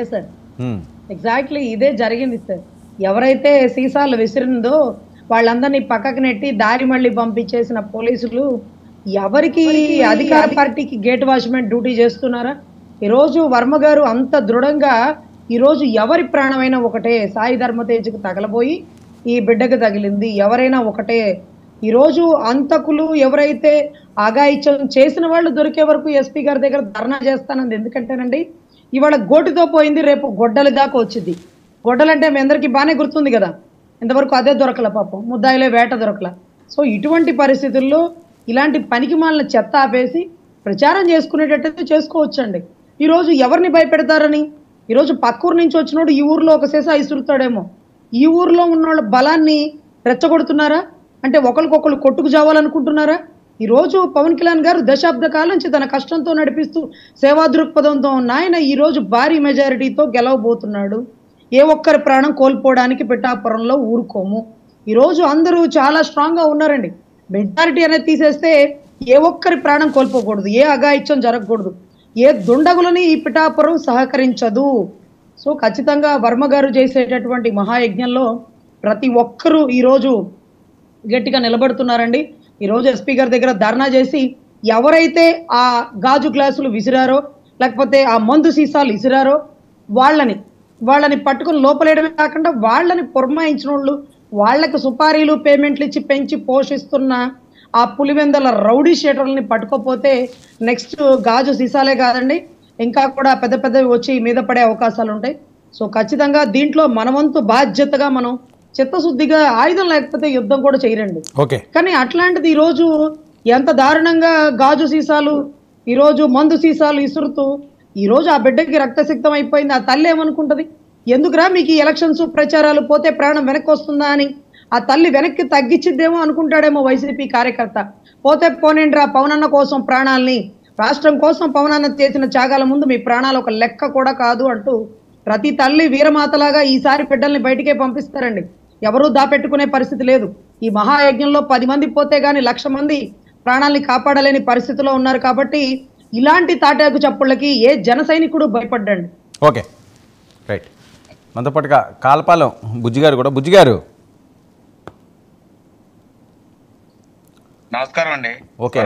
Yes sir. Exactly ఇదే జరిగింది sir. ఎవరైతే సీసాలు విసిరిందో వాళ్ళందరినీ పక్కకు నెట్టి దారి మళ్ళీ పంపించేసిన పోలీసులు ఎవరికి అధికార పార్టీకి గేట్ వాచ్మెన్ డ్యూటీ చేస్తున్నారా? ఈరోజు వర్మ గారు అంత దృఢంగా ఈరోజు ఎవరి ప్రాణమైనా ఒకటే, సాయి ధర్మతేజ్కి తగలబోయి ఈ బిడ్డకు తగిలింది ఎవరైనా ఒకటే. ఈరోజు అంతకులు ఎవరైతే అఘాయిత్యం చేసిన వాళ్ళు దొరికే వరకు ఎస్పీ గారి దగ్గర ధర్నా చేస్తానంది. ఎందుకంటేనండి ఇవాళ గోటితో పోయింది, రేపు గొడ్డలి దాకా వచ్చింది. గొడ్డలంటే మీ అందరికీ బాగానే గుర్తుంది కదా, ఇంతవరకు అదే దొరకల పాపం, ముద్దాయిలే వేట దొరకల. సో ఇటువంటి పరిస్థితుల్లో ఇలాంటి పనికి మాలిన చెత్త ఆపేసి ప్రచారం చేసుకునేటట్టయితే చేసుకోవచ్చండి. ఈరోజు ఎవరిని భయపెడతారని, ఈరోజు పక్కూరు నుంచి వచ్చినోడు ఈ ఊర్లో ఒక సీసా ఇసురుతాడేమో, ఈ ఊర్లో ఉన్నోళ్ళ బలాన్ని రెచ్చగొడుతున్నారా? అంటే ఒకరికొకరు కొట్టుకు చావాలనుకుంటున్నారా? ఈరోజు పవన్ కళ్యాణ్ గారు దశాబ్ద కాలం నుంచి తన కష్టంతో నడిపిస్తూ సేవా దృక్పథంతో ఉన్న ఆయన ఈరోజు భారీ మెజారిటీతో గెలవబోతున్నాడు. ఏ ఒక్కరి ప్రాణం కోల్పోవడానికి పిఠాపురంలో ఊరుకోము. ఈరోజు అందరూ చాలా స్ట్రాంగ్గా ఉన్నారండి. మెజారిటీ అనేది తీసేస్తే ఏ ఒక్కరి ప్రాణం కోల్పోకూడదు, ఏ అఘాయిత్యం జరగకూడదు, ఏ దుండగులని ఈ పిఠాపురం సహకరించదు. సో ఖచ్చితంగా వర్మ గారు చేసేటటువంటి మహాయజ్ఞంలో ప్రతి ఒక్కరూ ఈరోజు గట్టిగా నిలబడుతున్నారండి. ఈరోజు ఎస్పీ గారి దగ్గర ధర్నా చేసి ఎవరైతే ఆ గాజు గ్లాసులు విసిరారో లేకపోతే ఆ మందు సీసాలు విసిరారో వాళ్ళని పట్టుకుని లోపలేయడమే కాకుండా వాళ్ళని పురమాయించిన వాళ్ళు, వాళ్ళకి సుపారీలు పేమెంట్లు ఇచ్చి పెంచి పోషిస్తున్న ఆ పులివెందల రౌడీ షీటర్లని పట్టుకోపోతే నెక్స్ట్ గాజు సీసాలే కాదండి, ఇంకా కూడా పెద్ద పెద్దవి వచ్చి మీద పడే అవకాశాలు ఉంటాయి. సో ఖచ్చితంగా దీంట్లో మనవంతు బాధ్యతగా మనం చిత్తశుద్ధిగా, ఆయుధం లేకపోతే యుద్ధం కూడా చేయరండి. కానీ అట్లాంటిది ఈరోజు ఎంత దారుణంగా గాజు సీసాలు, ఈరోజు మందు సీసాలు ఇసురుతూ ఈరోజు ఆ బిడ్డకి రక్తసిక్తం అయిపోయింది. ఆ తల్లి ఏమనుకుంటది, ఎందుకురా మీకు ఈ ఎలక్షన్స్ ప్రచారాలు, పోతే ప్రాణం వెనక్కి వస్తుందా అని ఆ తల్లి వెనక్కి తగ్గించిద్దేమో అనుకుంటాడేమో వైసీపీ కార్యకర్త. పోతే పోనేండ్రా, పవనన్న కోసం ప్రాణాలని, రాష్ట్రం కోసం పవనన్న చేసిన త్యాగాల ముందు మీ ప్రాణాలు ఒక లెక్క కూడా కాదు అంటూ ప్రతి తల్లి వీరమాతలాగా ఈసారి బిడ్డల్ని బయటికే పంపిస్తారండి. ఎవరూ దాపెట్టుకునే పరిస్థితి లేదు. ఈ మహాయజ్ఞంలో 10 మంది పోతే గాని 1,00,000 మంది ప్రాణాలని కాపాడలేని పరిస్థితిలో ఉన్నారు. కాబట్టి ఇలాంటి తాటాకు చప్పుళ్ళకి ఏ జన సైనికుడు భయపడ్డండి. Okay, right. మనతో పాటుగా కాల్పాలెం బుజ్జి గారు కూడా. బుజ్జి గారు నమస్కారం అండి. ఓకే.